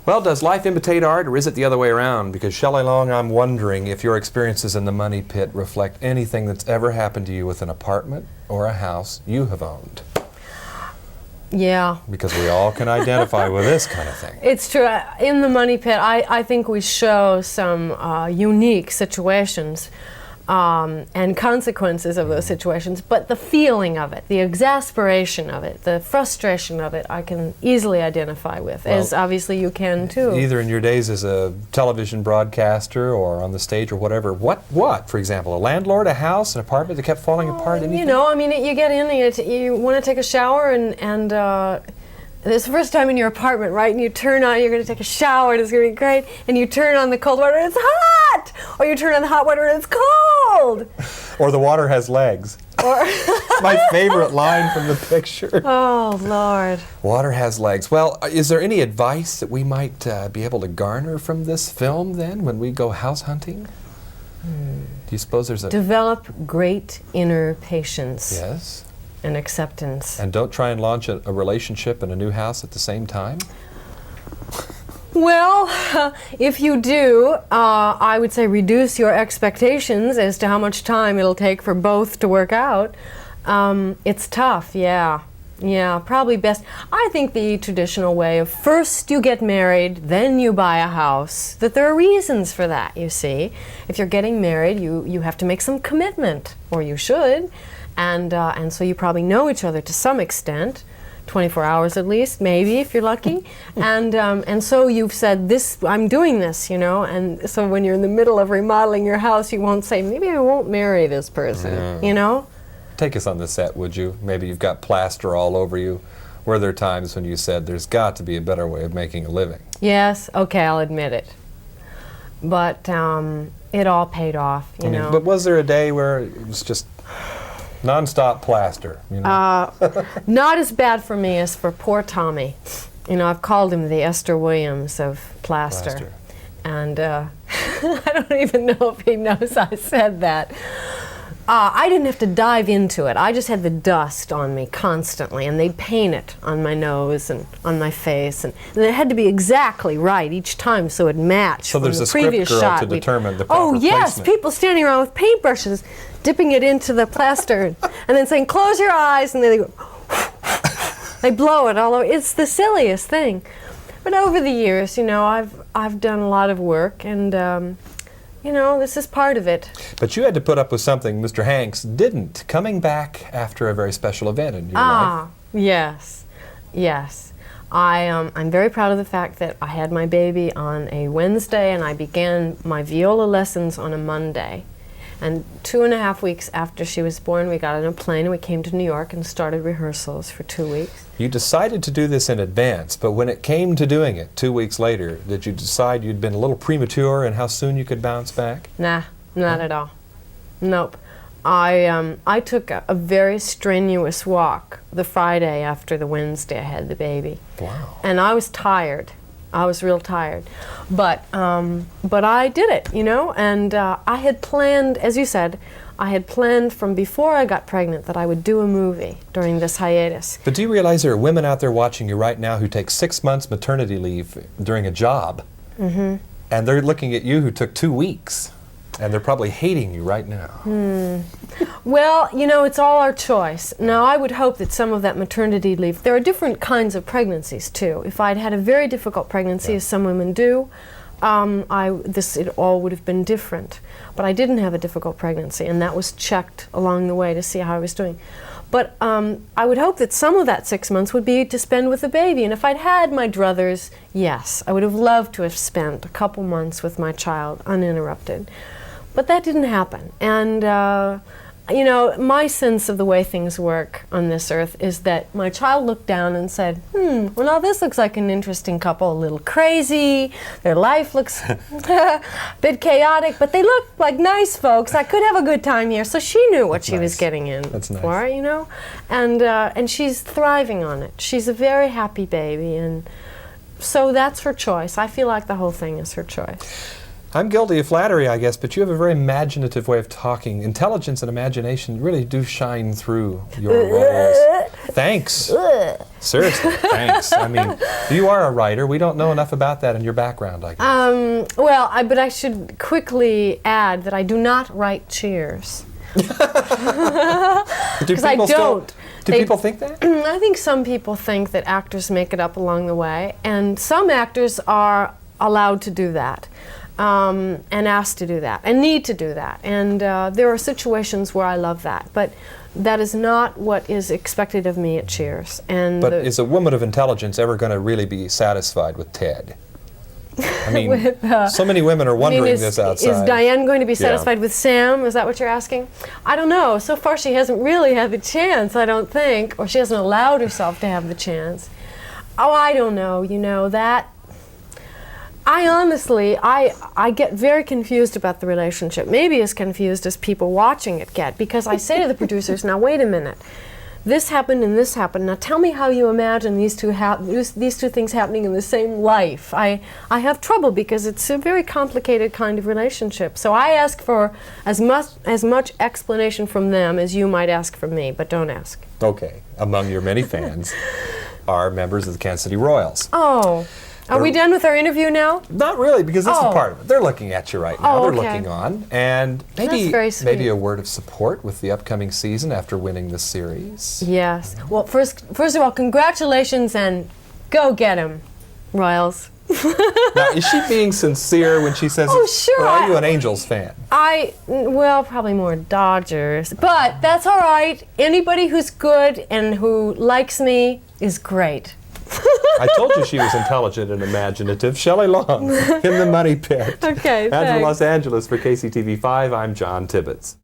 Well, does life imitate art, or is it the other way around? Because Shelley Long, I'm wondering if your experiences in the money pit reflect anything that's ever happened to you with an apartment or a house you have owned. Yeah. Because we all can identify with this kind of thing. It's true. In the money pit, I think we show some unique situations and consequences of those situations, but the feeling of it, the exasperation of it, the frustration of it, I can easily identify with, well, as obviously you can too. Either in your days as a television broadcaster or on the stage or whatever. What, for example, a landlord, a house, an apartment that kept falling apart? Anything? You know, I mean, you get in, you want to take a shower, and this is the first time in your apartment, right? And you turn on, you're going to take a shower, and it's going to be great, and you turn on the cold water, and it's hot! Or you turn on the hot water, and it's cold! Or the water has legs. Or my favorite line from the picture. Oh, Lord. Water has legs. Well, is there any advice that we might be able to garner from this film, then, when we go house hunting? Do you suppose there's a... Develop great inner patience. Yes. And acceptance. And don't try and launch a relationship in a new house at the same time? Well, if you do, I would say reduce your expectations as to how much time it'll take for both to work out. It's tough, yeah. Yeah, probably best. I think the traditional way of first you get married, then you buy a house, that there are reasons for that, you see. If you're getting married, you have to make some commitment, or you should. And so you probably know each other to some extent, 24 hours at least, maybe if you're lucky. And so you've said, I'm doing this, you know. And so when you're in the middle of remodeling your house, you won't say, maybe I won't marry this person, you know. Take us on the set, would you? Maybe you've got plaster all over you. Were there times when you said, there's got to be a better way of making a living? Yes, okay, I'll admit it. But it all paid off, you know. But was there a day where it was just non-stop plaster, you know? Not as bad for me as for poor Tommy. You know, I've called him the Esther Williams of plaster. And I don't even know if he knows I said that. I didn't have to dive into it. I just had the dust on me constantly, and they'd paint it on my nose and on my face, and it had to be exactly right each time so it matched. So there's the a script previous girl shot. to determine the proper Oh yes, placement. people standing around with paintbrushes, dipping it into the plaster, and then saying, "Close your eyes," and then they go, they blow it all over. It's the silliest thing. But over the years, you know, I've done a lot of work, and you know, this is part of it. But you had to put up with something Mr. Hanks didn't, coming back after a very special event in your life. Yes, yes. I'm very proud of the fact that I had my baby on a Wednesday, and I began my viola lessons on a Monday. And 2.5 weeks after she was born, we got on a plane and we came to New York and started rehearsals for 2 weeks. You decided to do this in advance, but when it came to doing it 2 weeks later, did you decide you'd been a little premature and how soon you could bounce back? Nah, not at all. Nope. I took a very strenuous walk the Friday after the Wednesday I had the baby. Wow. And I was tired. I was real tired. But I did it, you know, and I had planned, as you said, I had planned from before I got pregnant that I would do a movie during this hiatus. But do you realize there are women out there watching you right now who take 6 months maternity leave during a job, and they're looking at you who took 2 weeks, and they're probably hating you right now. Well, you know, it's all our choice. Now, I would hope that some of that maternity leave, there are different kinds of pregnancies, too. If I'd had a very difficult pregnancy, as some women do, it all would have been different. But I didn't have a difficult pregnancy, and that was checked along the way to see how I was doing. But I would hope that some of that 6 months would be to spend with the baby. And if I'd had my druthers, yes, I would have loved to have spent a couple months with my child uninterrupted. But that didn't happen. And you know, my sense of the way things work on this earth is that my child looked down and said, well, now this looks like an interesting couple, a little crazy, their life looks a bit chaotic, but they look like nice folks. I could have a good time here. So she knew what she was getting in for, you know, and she's thriving on it. She's a very happy baby, and so that's her choice. I feel like the whole thing is her choice. I'm guilty of flattery, I guess, but you have a very imaginative way of talking. Intelligence and imagination really do shine through your roles. Thanks. Seriously, thanks. I mean, you are a writer. We don't know enough about that in your background, I guess. But I should quickly add that I do not write Cheers. Because I don't. Do people think that? I think some people think that actors make it up along the way, and some actors are allowed to do that. And asked to do that, and need to do that. And there are situations where I love that, but that is not what is expected of me at Cheers. And but is a woman of intelligence ever going to really be satisfied with Ted? I mean, so many women are wondering this outside. Is Diane going to be satisfied with Sam? Is that what you're asking? I don't know. So far she hasn't really had the chance, I don't think, or she hasn't allowed herself to have the chance. Oh, I don't know, you know, that... I honestly, I get very confused about the relationship, maybe as confused as people watching it get, because I say to the producers, now wait a minute, this happened and this happened, now tell me how you imagine these two things happening in the same life. I have trouble because it's a very complicated kind of relationship, so I ask for as much explanation from them as you might ask from me, but don't ask. Okay, among your many fans are members of the Kansas City Royals. Oh. Are we done with our interview now? Not really, because this is part of it. They're looking at you right now. Oh, They're okay. looking on. And maybe a word of support with the upcoming season after winning the series. Yes. Well, first of all, congratulations and go get him, Royals. Now, is she being sincere when she says, oh, sure, or are you an Angels fan? Well, probably more Dodgers. But that's all right. Anybody who's good and who likes me is great. I told you she was intelligent and imaginative. Shelley Long in the Money Pit. Okay, and from thanks. Los Angeles for KCTV5, I'm John Tibbetts.